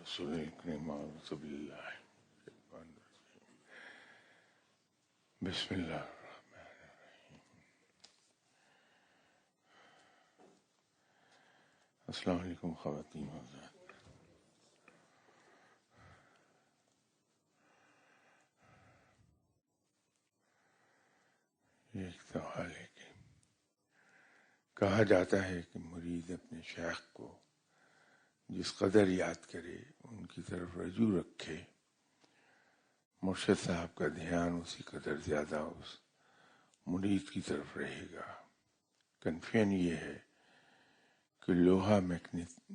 رسول الکریم اعوذ باللہ بسم اللہ الرحمن الرحیم. السلام علیکم خواتین و حضرات. یہ ایک سوال ہے کہ کہا جاتا ہے کہ مرید اپنے شیخ کو جس قدر یاد کرے ان کی طرف رجوع رکھے، مرشد صاحب کا دھیان اسی قدر زیادہ اس مرید کی طرف رہے گا. کنفیوژن یہ ہے کہ لوہا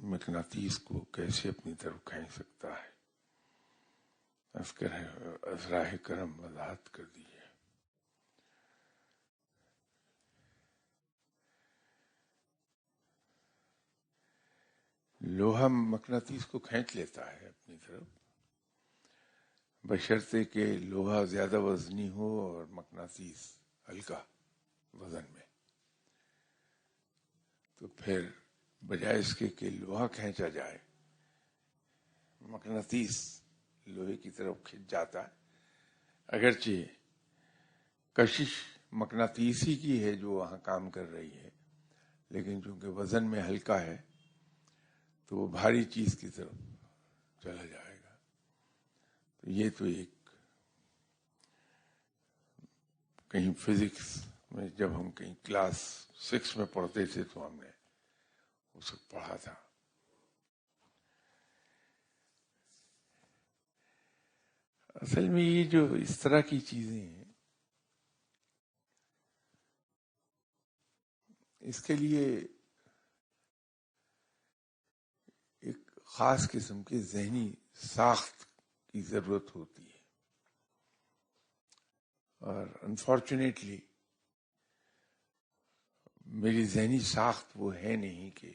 مقناطیس کو کیسے اپنی طرف کھینچ سکتا ہے. ازراہ کرم وضاحت کر دی ہے. لوہا مقناطیس کو کھینچ لیتا ہے اپنی طرف، بشرطے کہ لوہا زیادہ وزنی ہو اور مقناطیس ہلکا وزن میں. تو پھر بجائے اس کے کہ لوہا کھینچا جائے، مقناطیس لوہے کی طرف کھنچ جاتا ہے. اگرچہ کشش مقناطیسی کی ہے جو وہاں کام کر رہی ہے، لیکن چونکہ وزن میں ہلکا ہے تو وہ بھاری چیز کی طرف چلا جائے گا. تو یہ تو ایک کہیں فزکس میں جب ہم کہیں کلاس 6 میں پڑھتے تھے تو ہم نے اس وقت پڑھا تھا. اصل میں یہ جو اس طرح کی چیزیں ہیں، اس کے لیے ایک خاص قسم کی ذہنی ساخت کی ضرورت ہوتی ہے، اور انفارچونیٹلی میری ذہنی ساخت وہ ہے نہیں کہ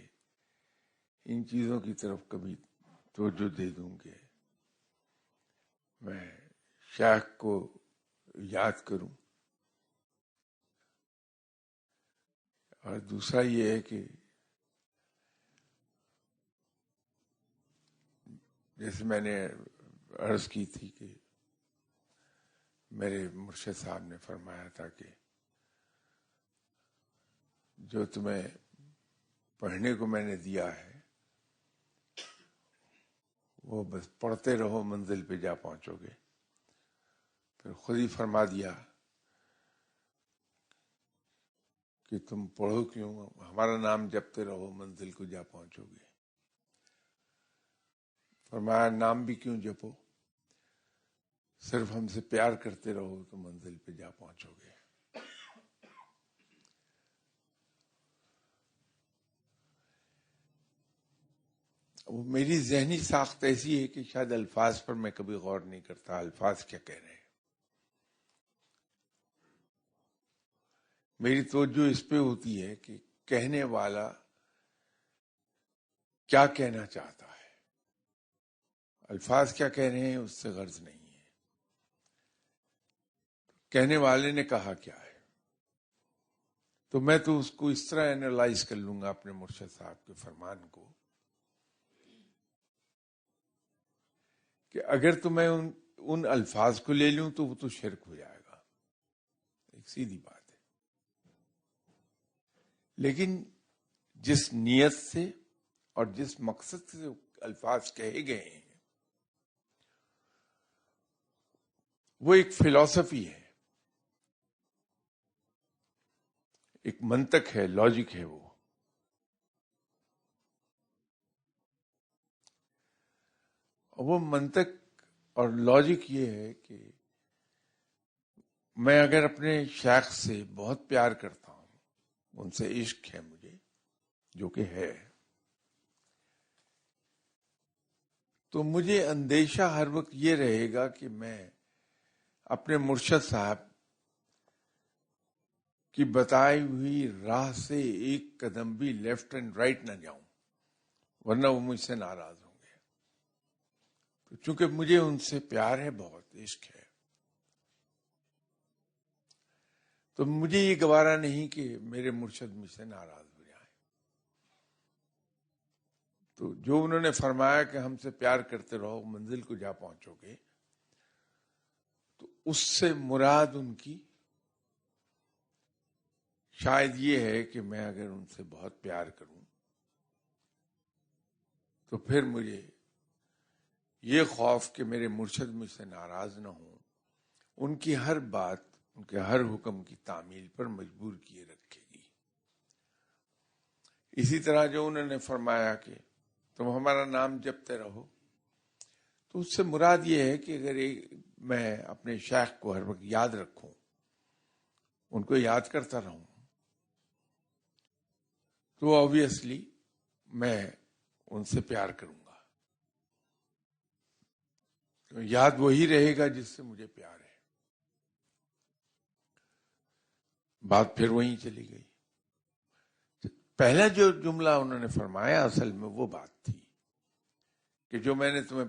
ان چیزوں کی طرف کبھی توجہ دے دوں کہ میں شیخ کو یاد کروں. اور دوسرا یہ ہے کہ جیسے میں نے عرض کی تھی کہ میرے مرشد صاحب نے فرمایا تھا کہ جو تمہیں پڑھنے کو میں نے دیا ہے وہ بس پڑھتے رہو، منزل پہ جا پہنچو گے. پھر خود ہی فرما دیا کہ تم پڑھو کیوں، ہمارا نام جپتے رہو منزل کو جا پہنچو گے. فرمایا نام بھی کیوں جپو، صرف ہم سے پیار کرتے رہو تو منزل پہ جا پہنچو گے. وہ میری ذہنی ساخت ایسی ہے کہ شاید الفاظ پر میں کبھی غور نہیں کرتا، الفاظ کیا کہہ رہے ہیں. میری توجہ اس پہ ہوتی ہے کہ کہنے والا کیا کہنا چاہتا ہے، الفاظ کیا کہہ رہے ہیں اس سے غرض نہیں ہے. کہنے والے نے کہا کیا ہے، تو میں تو اس کو اس طرح اینالائز کر لوں گا اپنے مرشد صاحب کے فرمان کو کہ اگر تو میں ان الفاظ کو لے لوں تو وہ تو شرک ہو جائے گا، ایک سیدھی بات ہے. لیکن جس نیت سے اور جس مقصد سے الفاظ کہے گئے ہیں وہ ایک فلسفی ہے، ایک منطق ہے، لاجک ہے. وہ منطق اور لاجک یہ ہے کہ میں اگر اپنے شیخ سے بہت پیار کرتا ہوں، ان سے عشق ہے مجھے، جو کہ ہے، تو مجھے اندیشہ ہر وقت یہ رہے گا کہ میں اپنے مرشد صاحب کی بتائی ہوئی راہ سے ایک قدم بھی لیفٹ اینڈ رائٹ نہ جاؤں، ورنہ وہ مجھ سے ناراض ہوں گے. تو چونکہ مجھے ان سے پیار ہے، بہت عشق ہے، تو مجھے یہ گوارا نہیں کہ میرے مرشد مجھ سے ناراض ہو جائیں. تو جو انہوں نے فرمایا کہ ہم سے پیار کرتے رہو منزل کو جا پہنچو گے، تو اس سے مراد ان کی شاید یہ ہے کہ میں اگر ان سے بہت پیار کروں تو پھر مجھے یہ خوف کہ میرے مرشد مجھ سے ناراض نہ ہوں، ان کی ہر بات، ان کے ہر حکم کی تعمیل پر مجبور کیے رکھے گی۔ اسی طرح جو انہوں نے فرمایا کہ تم ہمارا نام جپتے رہو، تو اس سے مراد یہ ہے کہ اگر میں اپنے شیخ کو ہر وقت یاد رکھوں، ان کو یاد کرتا رہوں، تو آبویسلی میں ان سے پیار کروں گا۔ یاد وہی رہے گا جس سے مجھے پیار ہے۔ بات پھر وہیں چلی گئی۔ پہلا جو جملہ انہوں نے فرمایا اصل میں وہ بات تھی کہ جو میں نے تمہیں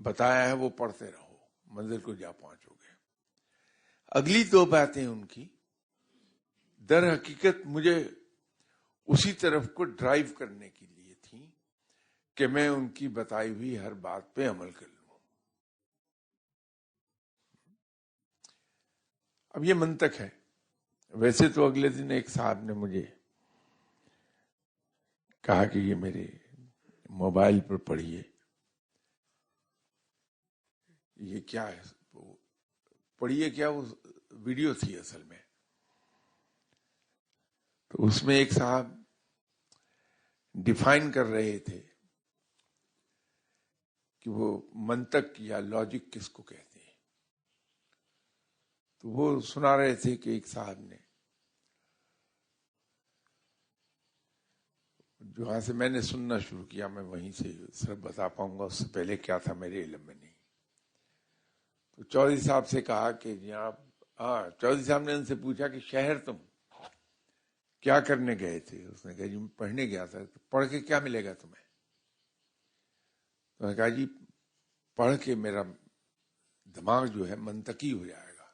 بتایا ہے وہ پڑھتے رہو، منزل کو جا پہنچو گے۔ اگلی دو باتیں ان کی در حقیقت مجھے اسی طرف کو ڈرائیو کرنے کے لیے تھیں کہ میں ان کی بتائی ہوئی ہر بات پہ عمل کر لوں۔ اب یہ منطق ہے۔ ویسے تو اگلے دن ایک صاحب نے مجھے کہا کہ یہ میرے موبائل پر پڑھیے، یہ کیا ہے، پڑھیے کیا، وہ ویڈیو تھی اصل میں۔ تو اس میں ایک صاحب ڈیفائن کر رہے تھے کہ وہ منطق یا لاجک کس کو کہتے ہیں۔ تو وہ سنا رہے تھے کہ ایک صاحب نے، جہاں سے میں نے سننا شروع کیا، میں وہیں سے صرف بتا پاؤں گا، اس سے پہلے کیا تھا میرے علم میں نہیں۔ تو چودھری صاحب سے کہا کہ جناب، چودھری صاحب نے ان سے پوچھا کہ شہر تم کیا کرنے گئے تھے؟ اس نے کہا جی میں پڑھنے گیا تھا۔ تو پڑھ کے کیا ملے گا تمہیں؟ تو نے کہا جی پڑھ کے میرا دماغ جو ہے منطقی ہو جائے گا۔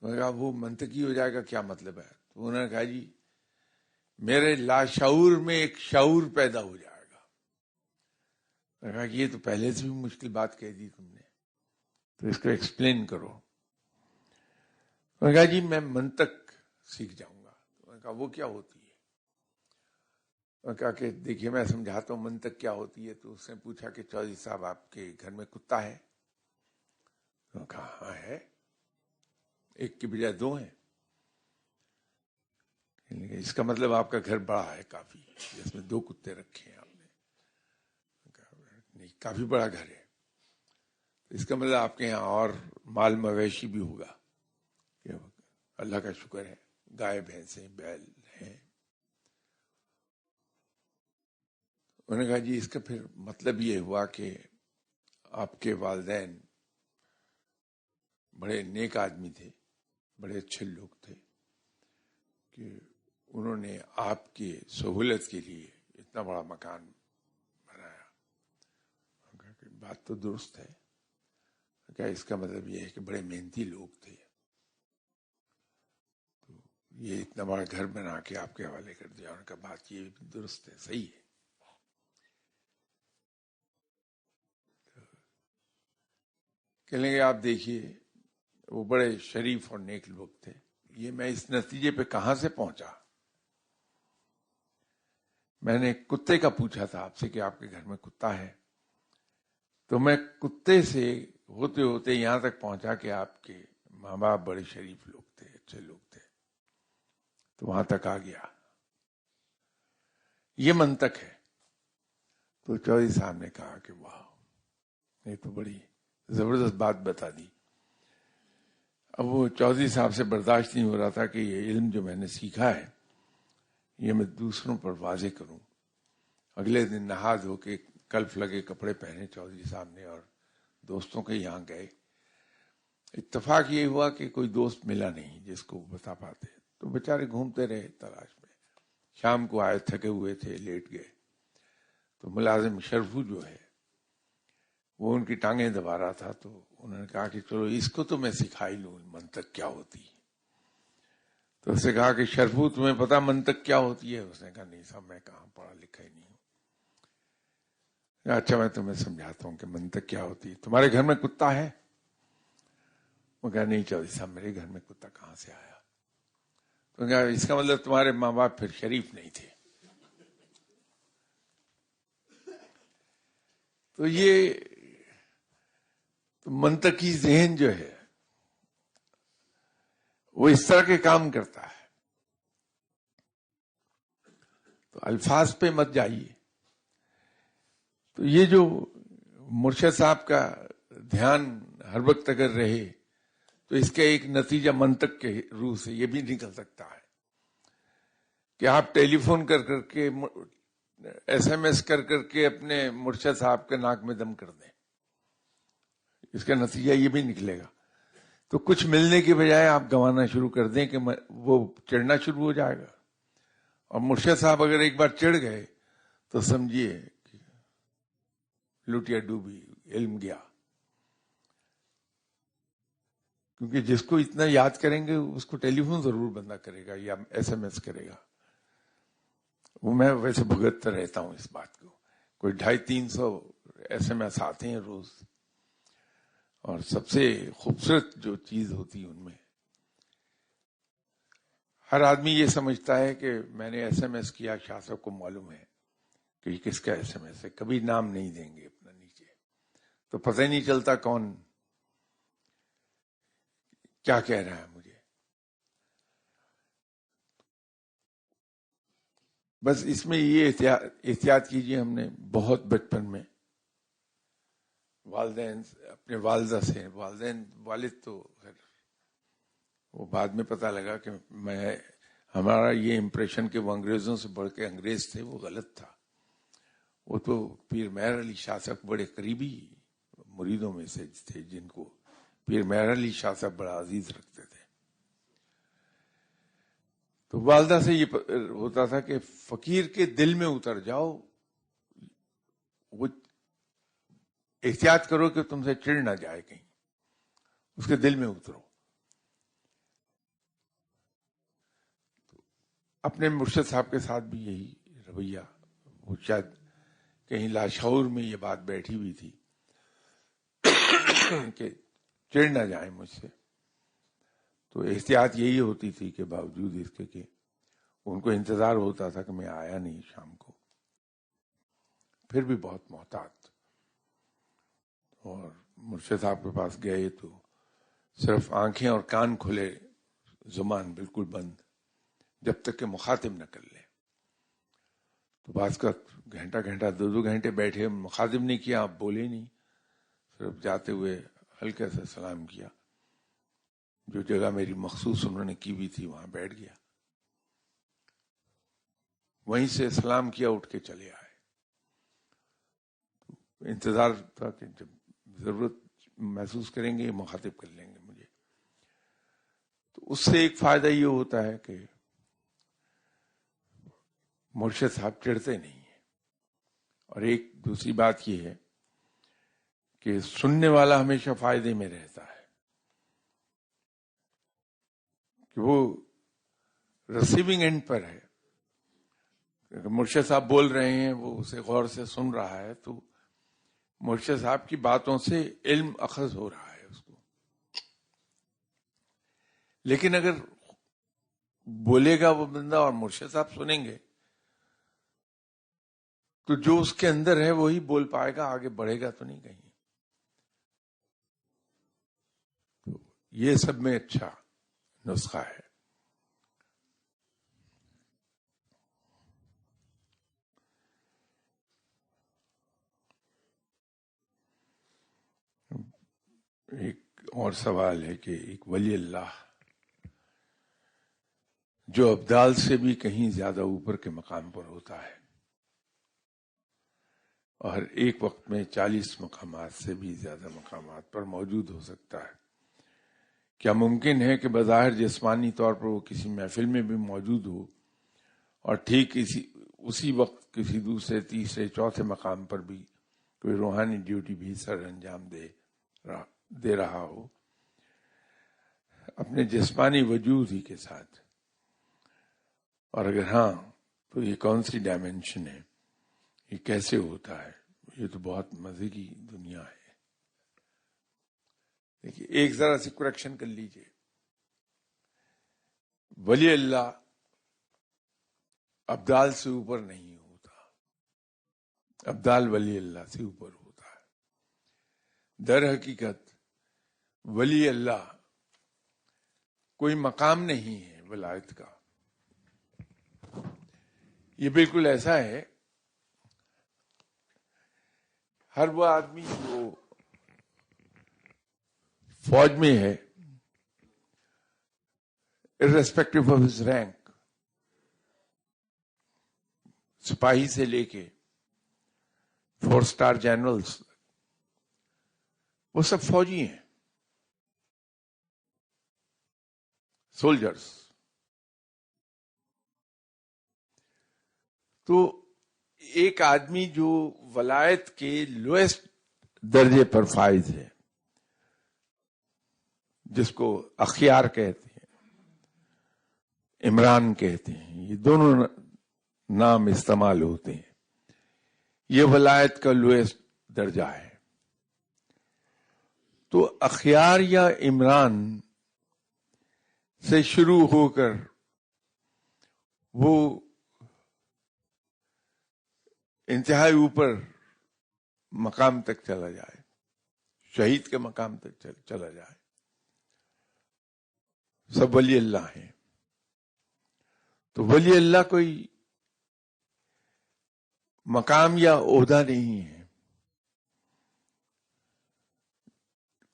میں نے کہا وہ منطقی ہو جائے گا کیا مطلب ہے؟ تو انہوں نے کہا جی میرے لاشعور میں ایک شعور پیدا ہو جائے گا۔ میں نے کہا کہ یہ تو پہلے سے بھی مشکل بات کہہ دی تم نے، تو اس کو ایکسپلین کرو۔ میں نے کہا جی میں منطق سیکھ جاؤں گا۔ میں نے کہا وہ کیا ہوتی ہے؟ میں نے کہا کہ دیکھیے میں سمجھاتا ہوں منطق کیا ہوتی ہے۔ تو اس نے پوچھا کہ چودھری صاحب آپ کے گھر میں کتا ہے؟ میں نے کہا ہاں ہے، ایک کی بجائے دو ہیں۔ اس کا مطلب آپ کا گھر بڑا ہے کافی، جس میں دو کتے رکھے ہیں آپ نے؟ نہیں کافی بڑا گھر ہے، اس کا مطلب آپ کے یہاں اور مال مویشی بھی ہوگا؟ کہ اللہ کا شکر ہے گائے بھینسیں بیل ہیں۔ انہوں نے کہا جی اس کا پھر مطلب یہ ہوا کہ آپ کے والدین بڑے نیک آدمی تھے، بڑے اچھے لوگ تھے، کہ انہوں نے آپ کی سہولت کے لیے اتنا بڑا مکان بنایا۔ بات تو درست ہے، کیا اس کا مطلب یہ ہے کہ بڑے محنتی لوگ تھے، تو یہ اتنا بڑا گھر بنا کے آپ کے حوالے کر دیا۔ ان کا بات یہ درست ہے، صحیح ہے۔ کہنے گے آپ دیکھیے وہ بڑے شریف اور نیک لوگ تھے، یہ میں اس نتیجے پہ کہاں سے پہنچا؟ میں نے کتے کا پوچھا تھا آپ سے کہ آپ کے گھر میں کتا ہے، تو میں کتے سے ہوتے ہوتے یہاں تک پہنچا کہ آپ کے ماں باپ بڑے شریف لوگ تھے، اچھے لوگ تھے، تو وہاں تک آ گیا۔ یہ منطق ہے۔ تو چودھری صاحب نے کہا کہ واہ یہ تو بڑی زبردست بات بتا دی۔ اب وہ چودھری صاحب سے برداشت نہیں ہو رہا تھا کہ یہ علم جو میں نے سیکھا ہے یہ میں دوسروں پر واضح کروں۔ اگلے دن نہا دھو کے کلف لگے کپڑے پہنے چودھری صاحب نے اور دوستوں کے یہاں گئے۔ اتفاق یہ ہوا کہ کوئی دوست ملا نہیں جس کو بتا پاتے، تو بیچارے گھومتے رہے تلاش میں۔ شام کو آئے، تھکے ہوئے تھے، لیٹ گئے۔ تو ملازم شرفو جو ہے وہ ان کی ٹانگیں دبا رہا تھا، تو انہوں نے کہا کہ چلو اس کو تو میں سکھا ہی لوں منطق کیا ہوتی ہے۔ تو اس نے کہا کہ شرفو تمہیں پتا منطق کیا ہوتی ہے؟ اس نے کہا نہیں صاحب میں کہاں پڑھا لکھا ہی نہیں ہوں. اچھا میں تمہیں سمجھاتا ہوں کہ منطق کیا ہوتی ہے. تمہارے گھر میں کتا ہے؟ وہ کہا نہیں چودھری صاحب میرے گھر میں کتا کہاں سے آیا؟ تو کہا اس کا مطلب تمہارے ماں باپ پھر شریف نہیں تھے. تو یہ منطقی ذہن جو ہے وہ اس طرح کے کام کرتا ہے. تو الفاظ پہ مت جائیے. تو یہ جو مرشد صاحب کا دھیان ہر وقت اگر رہے تو اس کا ایک نتیجہ منطق کے روح سے یہ بھی نکل سکتا ہے کہ آپ ٹیلی فون کر کر کے ایس ایم ایس کر کر کے اپنے مرشد صاحب کے ناک میں دم کر دیں. اس کا نتیجہ یہ بھی نکلے گا. تو کچھ ملنے کی بجائے آپ گنوانا شروع کر دیں کہ وہ چڑھنا شروع ہو جائے گا. اور مرشد صاحب اگر ایک بار چڑھ گئے تو سمجھیے کہ لٹیا ڈوبی، علم گیا. کیونکہ جس کو اتنا یاد کریں گے اس کو ٹیلی فون ضرور بندہ کرے گا یا ایس ایم ایس کرے گا. وہ میں ویسے بھگتتا رہتا ہوں اس بات کو. کوئی 250-300 ایس ایم ایس آتے ہیں روز. اور سب سے خوبصورت جو چیز ہوتی ہے ان میں ہر آدمی یہ سمجھتا ہے کہ میں نے ایس ایم ایس کیا، شاہ صاحب کو معلوم ہے کہ یہ کس کا ایس ایم ایس ہے. کبھی نام نہیں دیں گے اپنا نیچے، تو پتہ ہی نہیں چلتا کون کیا کہہ رہا ہے مجھے. بس اس میں یہ احتیاط کیجیے. ہم نے بہت بچپن میں والدین اپنے والدہ سے، والد تو خیر وہ بعد میں پتہ لگا کہ ہمارا یہ امپریشن کہ وہ انگریزوں سے بڑھ کے انگریز تھے وہ غلط تھا. وہ تو پیر مہر علی شاہ صاحب بڑے قریبی مریدوں میں سے تھے جن کو پیر مہر علی شاہ صاحب بڑا عزیز رکھتے تھے. تو والدہ سے یہ ہوتا تھا کہ فقیر کے دل میں اتر جاؤ، وہ احتیاط کرو کہ تم سے چڑ نہ جائے کہیں، اس کے دل میں اترو. اپنے مرشد صاحب کے ساتھ بھی یہی رویہ، وہ شاید کہیں لاشعور میں یہ بات بیٹھی ہوئی تھی کہ چڑ نہ جائیں مجھ سے. تو احتیاط یہی ہوتی تھی کہ باوجود اس کے کہ ان کو انتظار ہوتا تھا کہ میں آیا نہیں شام کو، پھر بھی بہت محتاط. اور مرشد صاحب کے پاس گئے تو صرف آنکھیں اور کان کھلے، زبان بالکل بند، جب تک کہ مخاطب نہ کر لے. تو بعض کا گھنٹہ 2 گھنٹے بیٹھے، مخاطب نہیں کیا، آپ بولے نہیں، صرف جاتے ہوئے ہلکے سے سلام کیا. جو جگہ میری مخصوص انہوں نے کی ہوئی تھی وہاں بیٹھ گیا، وہیں سے سلام کیا، اٹھ کے چلے آئے. انتظار تھا کہ جب ضرورت محسوس کریں گے مخاطب کر لیں گے مجھے. تو اس سے ایک فائدہ یہ ہوتا ہے کہ مرشد صاحب چڑھتے نہیں ہیں. اور ایک دوسری بات یہ ہے کہ سننے والا ہمیشہ فائدے میں رہتا ہے، کہ وہ ریسیونگ اینڈ پر ہے. مرشد صاحب بول رہے ہیں، وہ اسے غور سے سن رہا ہے، تو مرشد صاحب کی باتوں سے علم اخذ ہو رہا ہے اس کو. لیکن اگر بولے گا وہ بندہ اور مرشد صاحب سنیں گے تو جو اس کے اندر ہے وہی بول پائے گا، آگے بڑھے گا تو نہیں کہیں. تو یہ سب میں اچھا نسخہ ہے. ایک اور سوال ہے کہ ایک ولی اللہ جو ابدال سے بھی کہیں زیادہ اوپر کے مقام پر ہوتا ہے اور ایک وقت میں 40 مقامات سے بھی زیادہ مقامات پر موجود ہو سکتا ہے، کیا ممکن ہے کہ بظاہر جسمانی طور پر وہ کسی محفل میں بھی موجود ہو اور ٹھیک اسی وقت کسی دوسرے، تیسرے، چوتھے مقام پر بھی کوئی روحانی ڈیوٹی بھی سر انجام دے رہا ہو اپنے جسمانی وجود ہی کے ساتھ؟ اور اگر ہاں تو یہ کون سی ڈائمینشن ہے، یہ کیسے ہوتا ہے؟ یہ تو بہت مزے کی دنیا ہے. دیکھیے ایک ذرا سی کریکشن کر لیجئے. ولی اللہ ابدال سے اوپر نہیں ہوتا، ابدال ولی اللہ سے اوپر ہوتا ہے. در حقیقت ولی اللہ کوئی مقام نہیں ہے ولایت کا. یہ بالکل ایسا ہے، ہر وہ آدمی جو فوج میں ہے irrespective of his rank، سپاہی سے لے کے 4 اسٹار جنرلز، وہ سب فوجی ہیں، سولجرز. تو ایک آدمی جو ولایت کے لوئسٹ درجے پر فائز ہے، جس کو اخیار کہتے ہیں، عمران کہتے ہیں، یہ دونوں نام استعمال ہوتے ہیں، یہ ولایت کا لوئسٹ درجہ ہے. تو اخیار یا عمران سے شروع ہو کر وہ انتہائی اوپر مقام تک چلا جائے، شہید کے مقام تک چلا جائے، سب ولی اللہ ہیں. تو ولی اللہ کوئی مقام یا عہدہ نہیں ہے،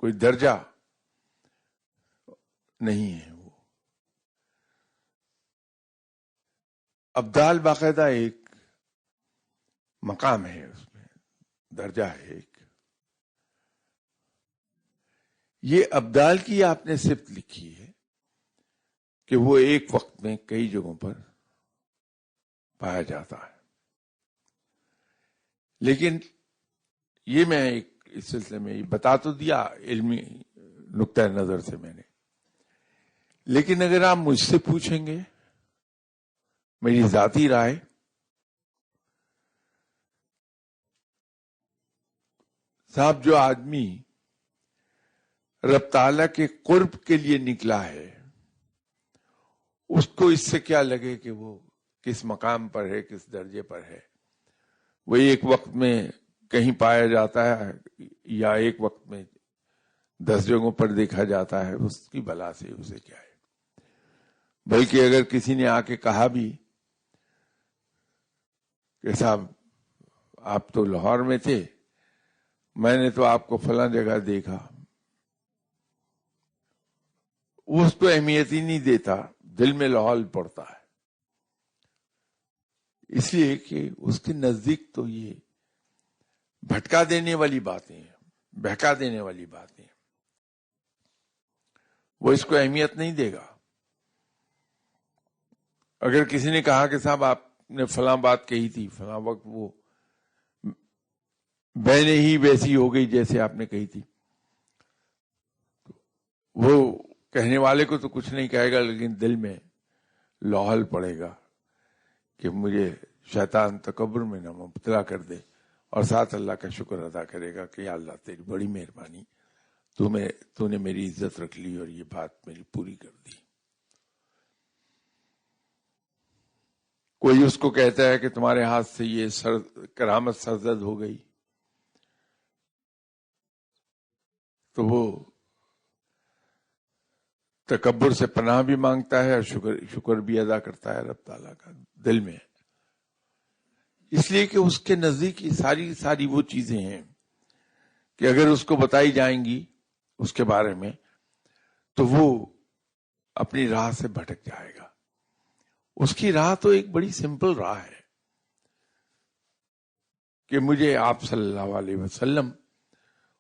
کوئی درجہ نہیں ہے. وہ ابدال باقاعدہ ایک مقام ہے، اس میں درجہ ہے ایک. یہ ابدال کی آپ نے صفت لکھی ہے کہ وہ ایک وقت میں کئی جگہوں پر پایا جاتا ہے. لیکن یہ میں ایک اس سلسلے میں بتا تو دیا علمی نقطۂ نظر سے میں نے، لیکن اگر آپ مجھ سے پوچھیں گے میری ذاتی رائے، صاحب جو آدمی رب تعالیٰ کے قرب کے لیے نکلا ہے، اس کو اس سے کیا لگے کہ وہ کس مقام پر ہے، کس درجے پر ہے. وہ ایک وقت میں کہیں پایا جاتا ہے یا ایک وقت میں 10 جگہوں پر دیکھا جاتا ہے، اس کی بلا سے اسے کیا ہے. بلکہ اگر کسی نے آ کے کہا بھی کہ صاحب آپ تو لاہور میں تھے، میں نے تو آپ کو فلاں جگہ دیکھا، وہ اس کو اہمیت ہی نہیں دیتا، دل میں لاحول پڑتا ہے. اس لیے کہ اس کے نزدیک تو یہ بھٹکا دینے والی باتیں ہیں، بہکا دینے والی باتیں ہیں، وہ اس کو اہمیت نہیں دے گا. اگر کسی نے کہا کہ صاحب آپ نے فلاں بات کہی تھی، فلاں وقت وہ بہنے ہی ویسی ہو گئی جیسے آپ نے کہی تھی، وہ کہنے والے کو تو کچھ نہیں کہے گا، لیکن دل میں لاحول پڑے گا کہ مجھے شیطان تکبر میں نہ مبتلا کر دے، اور ساتھ اللہ کا شکر ادا کرے گا کہ یا اللہ تیری بڑی مہربانی، تو نے میری عزت رکھ لی اور یہ بات میری پوری کر دی. کوئی اس کو کہتا ہے کہ تمہارے ہاتھ سے یہ کرامت سرزد ہو گئی، تو وہ تکبر سے پناہ بھی مانگتا ہے اور شکر بھی ادا کرتا ہے رب تعالیٰ کا دل میں، اس لیے کہ اس کے نزدیک ساری وہ چیزیں ہیں کہ اگر اس کو بتائی جائیں گی اس کے بارے میں تو وہ اپنی راہ سے بھٹک جائے گا. اس کی راہ تو ایک بڑی سمپل راہ ہے کہ مجھے آپ صلی اللہ علیہ وسلم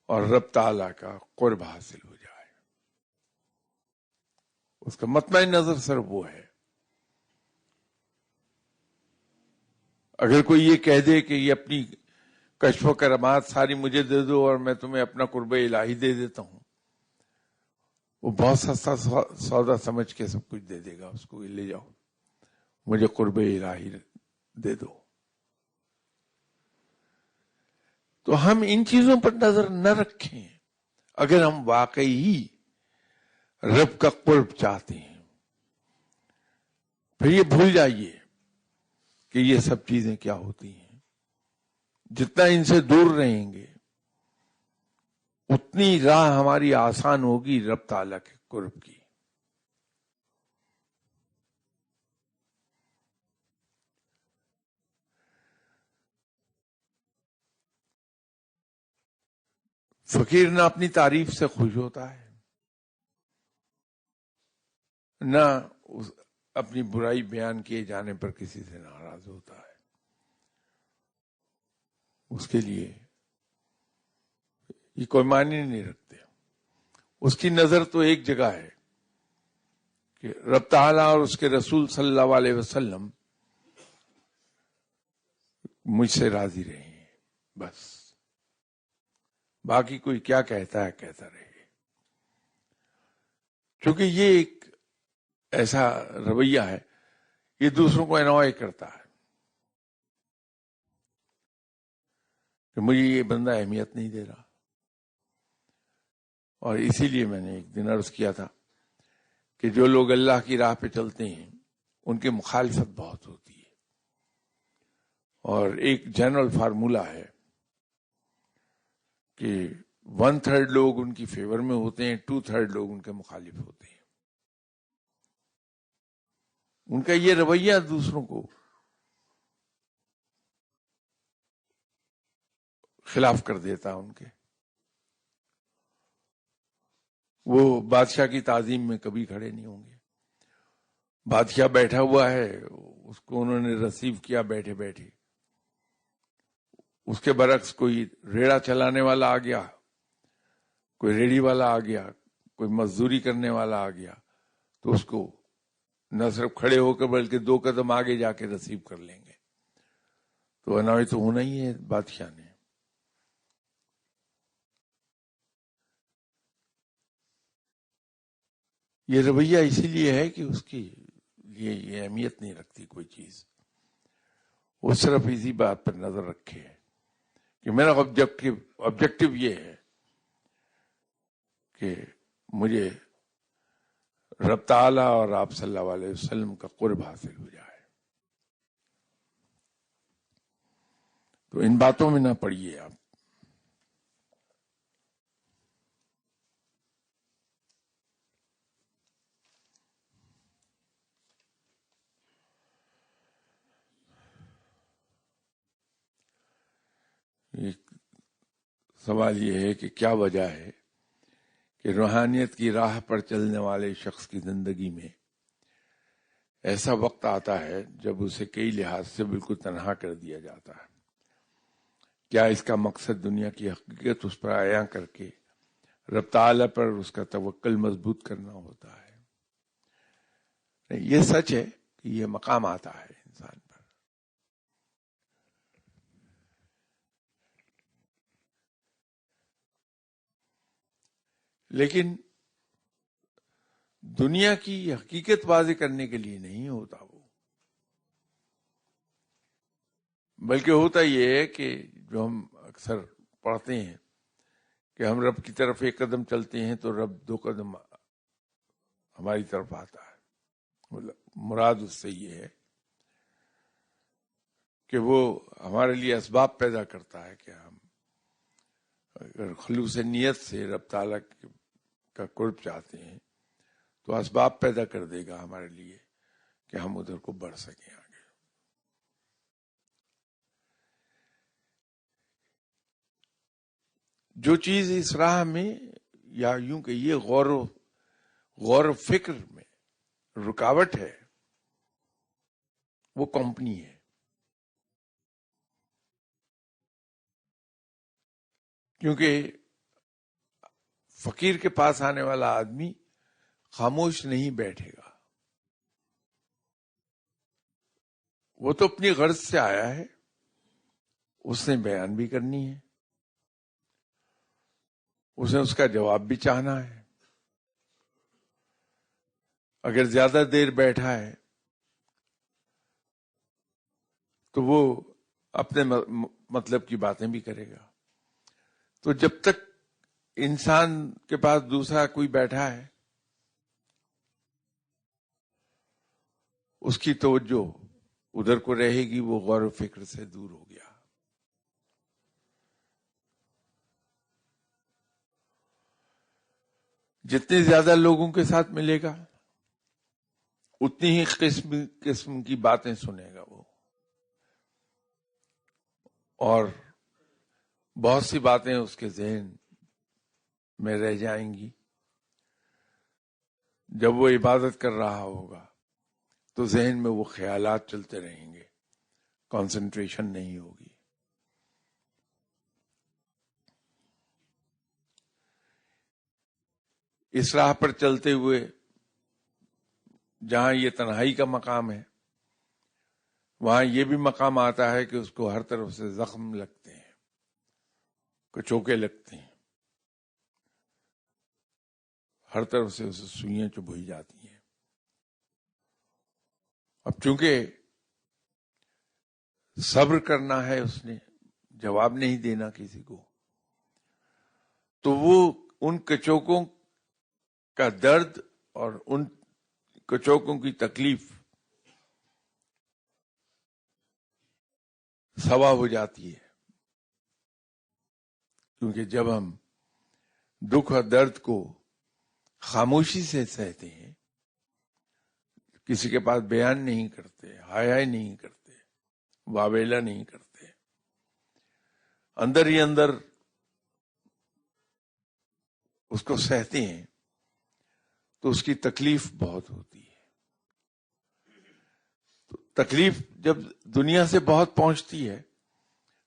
اور رب تعالیٰ کا قرب حاصل ہو جائے. اس کا مطمع نظر صرف وہ ہے. اگر کوئی یہ کہہ دے کہ یہ اپنی کشف و کرامات ساری مجھے دے دو اور میں تمہیں اپنا قرب الہی دے دیتا ہوں، وہ بہت سستا سودا سمجھ کے سب کچھ دے دے گا، اس کو لے جاؤ مجھے قرب الہی دے دو. تو ہم ان چیزوں پر نظر نہ رکھیں اگر ہم واقعی ہی رب کا قرب چاہتے ہیں. پھر یہ بھول جائیے کہ یہ سب چیزیں کیا ہوتی ہیں. جتنا ان سے دور رہیں گے اتنی راہ ہماری آسان ہوگی رب تعالیٰ کے قرب کی. فقیر نہ اپنی تعریف سے خوش ہوتا ہے نہ اپنی برائی بیان کیے جانے پر کسی سے ناراض ہوتا ہے. اس کے لیے یہ کوئی معنی نہیں رکھتے. اس کی نظر تو ایک جگہ ہے کہ رب تعالیٰ اور اس کے رسول صلی اللہ علیہ وسلم مجھ سے راضی رہے ہیں بس. باقی کوئی کیا کہتا ہے کہتا رہے. چونکہ یہ ایک ایسا رویہ ہے یہ دوسروں کو انوائے کرتا ہے کہ مجھے یہ بندہ اہمیت نہیں دے رہا. اور اسی لیے میں نے ایک دن عرض کیا تھا کہ جو لوگ اللہ کی راہ پہ چلتے ہیں ان کی مخالفت بہت ہوتی ہے. اور ایک جنرل فارمولا ہے کہ 1/3 لوگ ان کی فیور میں ہوتے ہیں, 2/3 لوگ ان کے مخالف ہوتے ہیں. ان کا یہ رویہ دوسروں کو خلاف کر دیتا ہے ان کے. وہ بادشاہ کی تعظیم میں کبھی کھڑے نہیں ہوں گے. بادشاہ بیٹھا ہوا ہے, اس کو انہوں نے ریسیو کیا بیٹھے بیٹھے. اس کے برعکس کوئی ریڑا چلانے والا آ گیا, کوئی ریڑھی والا آ گیا, کوئی مزدوری کرنے والا آ گیا, تو اس کو نہ صرف کھڑے ہو کر بلکہ 2 قدم آگے جا کے ریسیو کر لیں گے. تو انوائے تو ہونا ہی ہے بادشاہ نے. یہ رویہ اسی لیے ہے کہ اس کی یہ اہمیت نہیں رکھتی کوئی چیز. وہ صرف اسی بات پر نظر رکھے ہے کہ میرا آبجیکٹو یہ ہے کہ مجھے رب تعالیٰ اور آپ صلی اللہ علیہ وسلم کا قرب حاصل ہو جائے. تو ان باتوں میں نہ پڑیے آپ. ایک سوال یہ ہے کہ کیا وجہ ہے کہ روحانیت کی راہ پر چلنے والے شخص کی زندگی میں ایسا وقت آتا ہے جب اسے کئی لحاظ سے بالکل تنہا کر دیا جاتا ہے. کیا اس کا مقصد دنیا کی حقیقت اس پر عیاں کر کے رب تعالیٰ پر اس کا توکل مضبوط کرنا ہوتا ہے؟ یہ سچ ہے کہ یہ مقام آتا ہے انسان پر, لیکن دنیا کی حقیقت واضح کرنے کے لیے نہیں ہوتا وہ, بلکہ ہوتا یہ ہے کہ جو ہم اکثر پڑھتے ہیں کہ ہم رب کی طرف 1 قدم چلتے ہیں تو رب 2 قدم ہماری طرف آتا ہے. مراد اس سے یہ ہے کہ وہ ہمارے لیے اسباب پیدا کرتا ہے کہ ہم اگر خلوص نیت سے رب تعالیٰ کا قرب چاہتے ہیں تو اسباب پیدا کر دے گا ہمارے لیے کہ ہم ادھر کو بڑھ سکیں آگے. جو چیز اس راہ میں یا یوں کہ یہ غور و فکر میں رکاوٹ ہے وہ کمپنی ہے. کیونکہ فقیر کے پاس آنے والا آدمی خاموش نہیں بیٹھے گا. وہ تو اپنی غرض سے آیا ہے, اس نے بیان بھی کرنی ہے, اسے اس کا جواب بھی چاہنا ہے. اگر زیادہ دیر بیٹھا ہے تو وہ اپنے مطلب کی باتیں بھی کرے گا. تو جب تک انسان کے پاس دوسرا کوئی بیٹھا ہے اس کی توجہ ادھر کو رہے گی، وہ غور و فکر سے دور ہو گیا. جتنے زیادہ لوگوں کے ساتھ ملے گا اتنی ہی قسم کی باتیں سنے گا وہ، اور بہت سی باتیں اس کے ذہن میں رہ جائیں گی. جب وہ عبادت کر رہا ہوگا تو ذہن میں وہ خیالات چلتے رہیں گے، کنسنٹریشن نہیں ہوگی. اس راہ پر چلتے ہوئے جہاں یہ تنہائی کا مقام ہے وہاں یہ بھی مقام آتا ہے کہ اس کو ہر طرف سے زخم لگتے ہیں، کچوکے لگتے ہیں، ہر طرف سے اسے سوئیاں چبھائی جاتی ہیں. اب چونکہ صبر کرنا ہے، اس نے جواب نہیں دینا کسی کو، تو وہ ان کچوکوں کا درد اور ان کچوکوں کی تکلیف سوا ہو جاتی ہے. کیونکہ جب ہم دکھ اور درد کو خاموشی سے سہتے ہیں، کسی کے پاس بیان نہیں کرتے، ہائے نہیں کرتے، واویلا نہیں کرتے، اندر ہی اندر اس کو سہتے ہیں، تو اس کی تکلیف بہت ہوتی ہے. تو تکلیف جب دنیا سے بہت پہنچتی ہے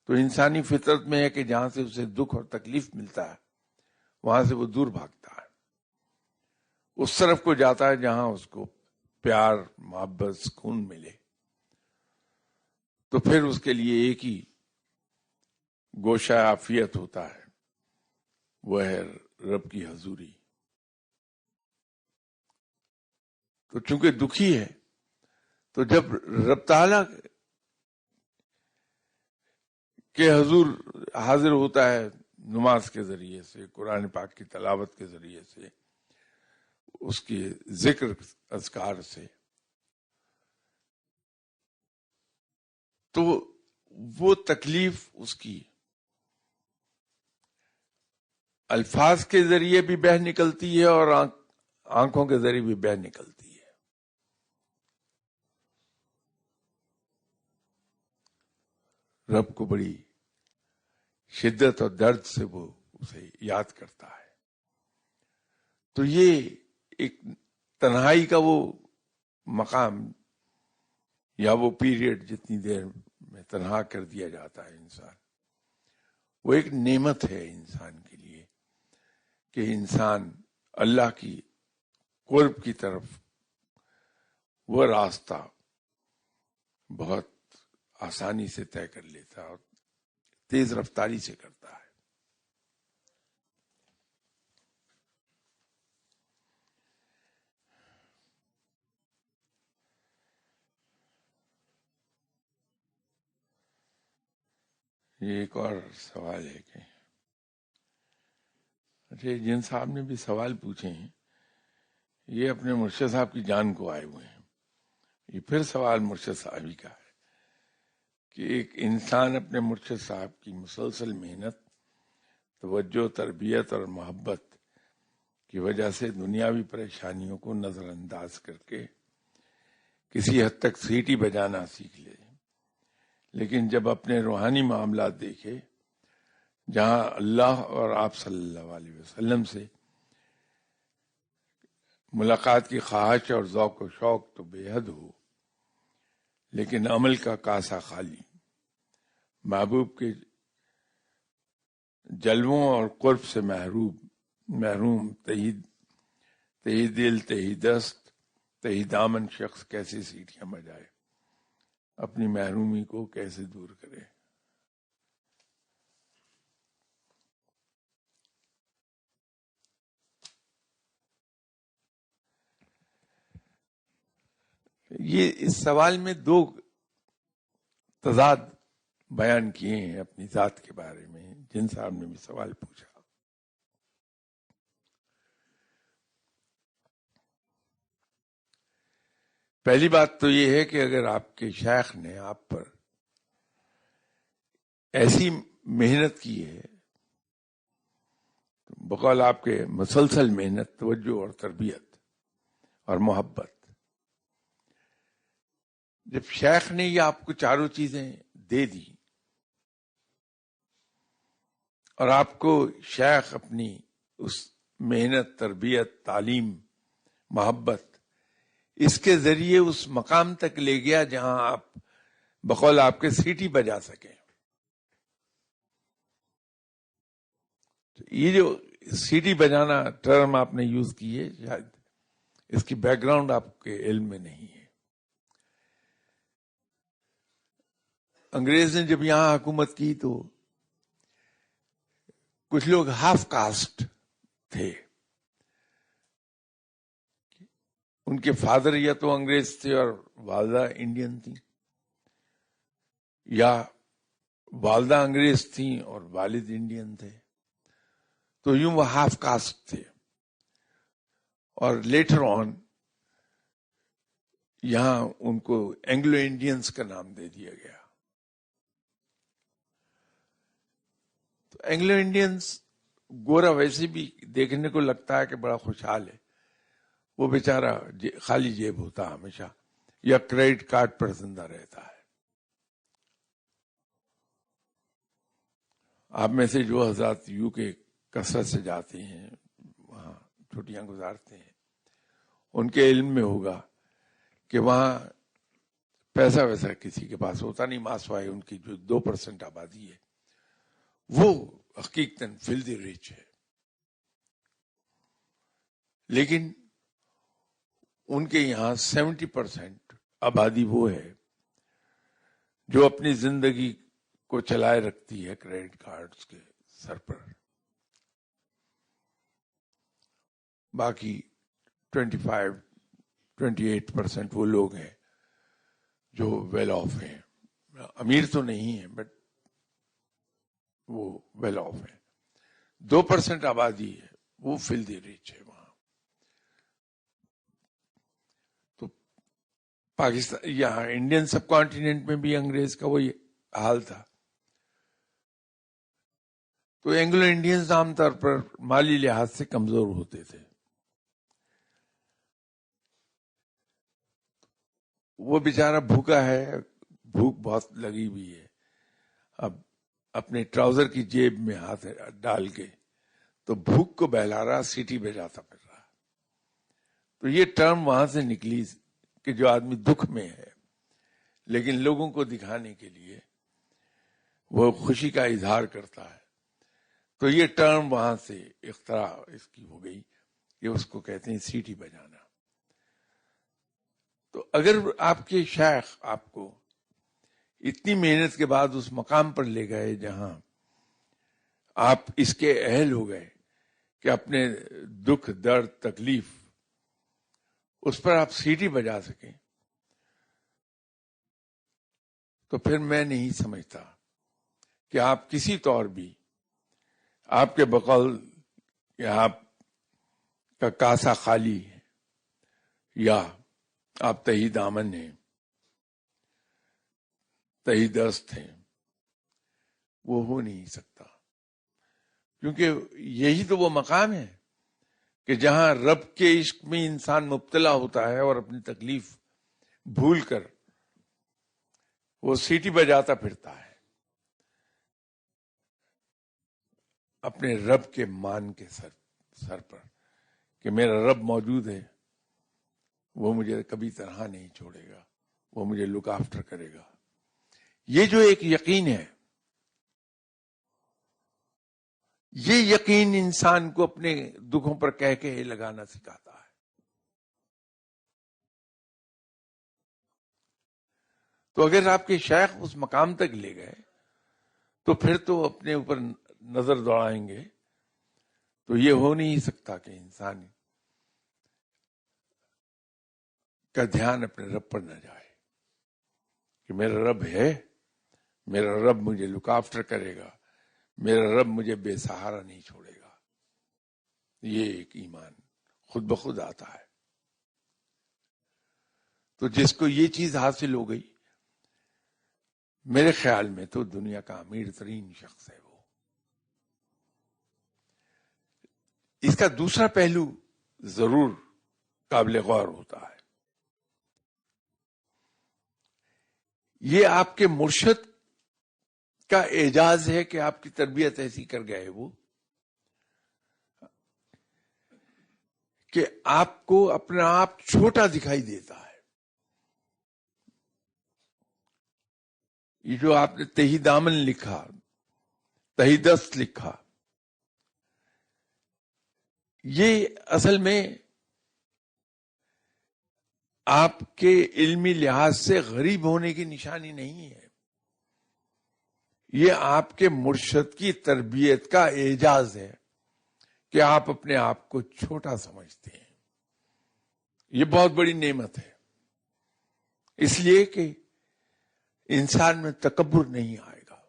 تو انسانی فطرت میں ہے کہ جہاں سے اسے دکھ اور تکلیف ملتا ہے وہاں سے وہ دور بھاگتا ہے، اس طرف کو جاتا ہے جہاں اس کو پیار، محبت، سکون ملے. تو پھر اس کے لیے ایک ہی گوشہ عافیت ہوتا ہے، وہ ہے رب کی حضوری. تو چونکہ دکھی ہے تو جب رب تعالیٰ کے حضور حاضر ہوتا ہے نماز کے ذریعے سے، قرآن پاک کی تلاوت کے ذریعے سے، اس کے ذکر اذکار سے، تو وہ تکلیف اس کی الفاظ کے ذریعے بھی بہہ نکلتی ہے اور آنکھوں کے ذریعے بھی بہہ نکلتی ہے. رب کو بڑی شدت اور درد سے وہ اسے یاد کرتا ہے. تو یہ ایک تنہائی کا وہ مقام یا وہ پیریڈ جتنی دیر میں تنہا کر دیا جاتا ہے انسان، وہ ایک نعمت ہے انسان کے لیے کہ انسان اللہ کی قرب کی طرف وہ راستہ بہت آسانی سے طے کر لیتا ہے اور تیز رفتاری سے کرتا ہے. یہ ایک اور سوال ہے کہ اچھا، جن صاحب نے بھی سوال پوچھے ہیں یہ اپنے مرشد صاحب کی جان کو آئے ہوئے ہیں. یہ پھر سوال مرشد صاحب ہی کا ہے کہ ایک انسان اپنے مرشد صاحب کی مسلسل محنت، توجہ، تربیت اور محبت کی وجہ سے دنیاوی پریشانیوں کو نظر انداز کر کے کسی حد تک سیٹی بجانا سیکھ لے، لیکن جب اپنے روحانی معاملات دیکھے جہاں اللہ اور آپ صلی اللہ علیہ وسلم سے ملاقات کی خواہش اور ذوق و شوق تو بے حد ہو، لیکن عمل کا کاسا خالی، محبوب کے جلووں اور قرب سے محروم، تہی دل، تہی دست، تہی دامن شخص کیسے سیٹیاں بجائے، اپنی محرومی کو کیسے دور کرے. یہ اس سوال میں دو تضاد بیان کیے ہیں اپنی ذات کے بارے میں، جن صاحب نے بھی سوال پوچھا. پہلی بات تو یہ ہے کہ اگر آپ کے شیخ نے آپ پر ایسی محنت کی ہے، بقول آپ کے مسلسل محنت، توجہ اور تربیت اور محبت، جب شیخ نے یہ آپ کو چاروں چیزیں دے دی اور آپ کو شیخ اپنی اس محنت، تربیت، تعلیم، محبت، اس کے ذریعے اس مقام تک لے گیا جہاں آپ بقول آپ کے سیٹی بجا سکیں. یہ جو سیٹی بجانا ٹرم آپ نے یوز کی ہے، شاید اس کی بیک گراؤنڈ آپ کے علم میں نہیں ہے. انگریز نے جب یہاں حکومت کی تو کچھ لوگ ہاف کاسٹ تھے. ان کے فادر یا تو انگریز تھے اور والدہ انڈین تھی، یا والدہ انگریز تھیں اور والد انڈین تھے. تو یوں وہ ہاف کاسٹ تھے. اور لیٹر آن یہاں ان کو اینگلو انڈینز کا نام دے دیا گیا. تو اینگلو انڈینز گورا ویسے بھی دیکھنے کو لگتا ہے کہ بڑا خوشحال ہے، وہ بیچارہ خالی جیب ہوتا ہمیشہ، یا کریڈٹ کارڈ پر زندہ رہتا ہے. آپ میں سے جو حضرات یو کے کثرت سے جاتے ہیں، وہاں چھٹیاں گزارتے ہیں، ان کے علم میں ہوگا کہ وہاں پیسہ ویسا کسی کے پاس ہوتا نہیں، ماسوائے ان کی جو 2% آبادی ہے وہ حقیقتاً فلدی ریچ ہے. لیکن ان کے یہاں 70% آبادی وہ ہے جو اپنی زندگی کو چلائے رکھتی ہے کریڈٹ کارڈز کے سر پر. باقی 28% وہ لوگ ہیں جو ویل آف ہیں، امیر تو نہیں ہیں بٹ وہ ویل آف ہیں. 2% آبادی ہے وہ فلدی ریچ ہے. وہاں تو پاکستان، یہاں انڈین سب کانٹیننٹ میں بھی انگریز کا وہی حال تھا. تو اینگلو انڈینز عام طور پر مالی لحاظ سے کمزور ہوتے تھے. وہ بیچارہ بھوکا ہے، بھوک بہت لگی ہوئی ہے، اب اپنے ٹراؤزر کی جیب میں ہاتھ ڈال کے تو بھوک کو بہلا رہا، سیٹی بجاتا پھر رہا. تو یہ ٹرم وہاں سے نکلی کہ جو آدمی دکھ میں ہے لیکن لوگوں کو دکھانے کے لیے وہ خوشی کا اظہار کرتا ہے، تو یہ ٹرم وہاں سے اختراع اس کی ہو گئی کہ اس کو کہتے ہیں سیٹی بجانا. تو اگر آپ کے شیخ آپ کو اتنی محنت کے بعد اس مقام پر لے گئے جہاں آپ اس کے اہل ہو گئے کہ اپنے دکھ، درد، تکلیف اس پر آپ سیٹی بجا سکیں، تو پھر میں نہیں سمجھتا کہ آپ کسی طور بھی آپ کے بقول کہ آپ کا کاسا خالی ہے یا آپ تہی دامن ہیں، تہی دست ہیں، وہ ہو نہیں سکتا. کیونکہ یہی تو وہ مقام ہے کہ جہاں رب کے عشق میں انسان مبتلا ہوتا ہے اور اپنی تکلیف بھول کر وہ سیٹی بجاتا پھرتا ہے اپنے رب کے مان کے سر پر کہ میرا رب موجود ہے، وہ مجھے کبھی تنہا نہیں چھوڑے گا، وہ مجھے لک آفٹر کرے گا. یہ جو ایک یقین ہے، یہ یقین انسان کو اپنے دکھوں پر کہہ کے لگانا سکھاتا ہے. تو اگر آپ کے شیخ اس مقام تک لے گئے تو پھر تو اپنے اوپر نظر دوڑائیں گے تو یہ ہو نہیں سکتا کہ انسان کا دھیان اپنے رب پر نہ جائے کہ میرا رب ہے میرا رب مجھے لک آفٹر کرے گا، میرا رب مجھے بے سہارا نہیں چھوڑے گا. یہ ایک ایمان خود بخود آتا ہے. تو جس کو یہ چیز حاصل ہو گئی، میرے خیال میں تو دنیا کا امیر ترین شخص ہے وہ. اس کا دوسرا پہلو ضرور قابل غور ہوتا ہے. یہ آپ کے مرشد کا اعجاز ہے کہ آپ کی تربیت ایسی کر گئے وہ کہ آپ کو اپنا آپ چھوٹا دکھائی دیتا ہے. یہ جو آپ نے تہی دامن لکھا، تہی دست لکھا، یہ اصل میں آپ کے علمی لحاظ سے غریب ہونے کی نشانی نہیں ہے. یہ آپ کے مرشد کی تربیت کا اعجاز ہے کہ آپ اپنے آپ کو چھوٹا سمجھتے ہیں. یہ بہت بڑی نعمت ہے، اس لیے کہ انسان میں تکبر نہیں آئے گا.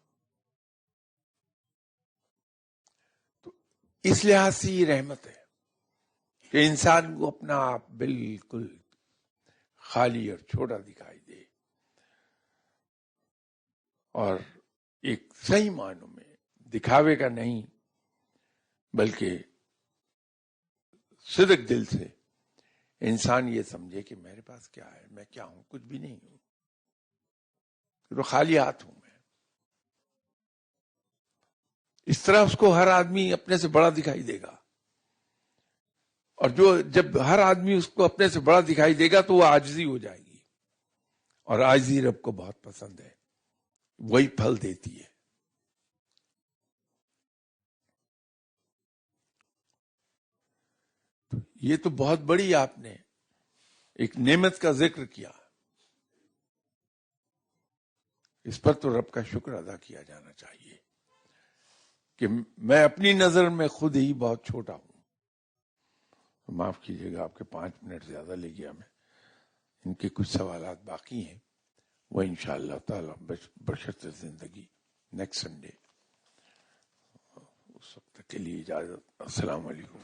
تو اس لحاظ سے یہ رحمت ہے کہ انسان کو اپنا آپ بالکل خالی اور چھوٹا دکھائی دے، اور ایک صحیح معنوں میں دکھاوے کا نہیں بلکہ صدق دل سے انسان یہ سمجھے کہ میرے پاس کیا ہے، میں کیا ہوں، کچھ بھی نہیں ہوں، تو خالی ہاتھ ہوں میں. اس طرح اس کو ہر آدمی اپنے سے بڑا دکھائی دے گا، اور جب ہر آدمی اس کو اپنے سے بڑا دکھائی دے گا تو وہ عاجزی ہو جائے گی، اور عاجزی رب کو بہت پسند ہے، وہی پھل دیتی ہے. یہ تو بہت بڑی آپ نے ایک نعمت کا ذکر کیا، اس پر تو رب کا شکر ادا کیا جانا چاہیے کہ میں اپنی نظر میں خود ہی بہت چھوٹا ہوں. معاف کیجیے گا، آپ کے 5 منٹ زیادہ لے گیا میں. ان کے کچھ سوالات باقی ہیں، وہ انشاءاللہ تعالی بشرط زندگی نیکسٹ سنڈے. اس وقت کے لیے اجازت. السلام علیکم.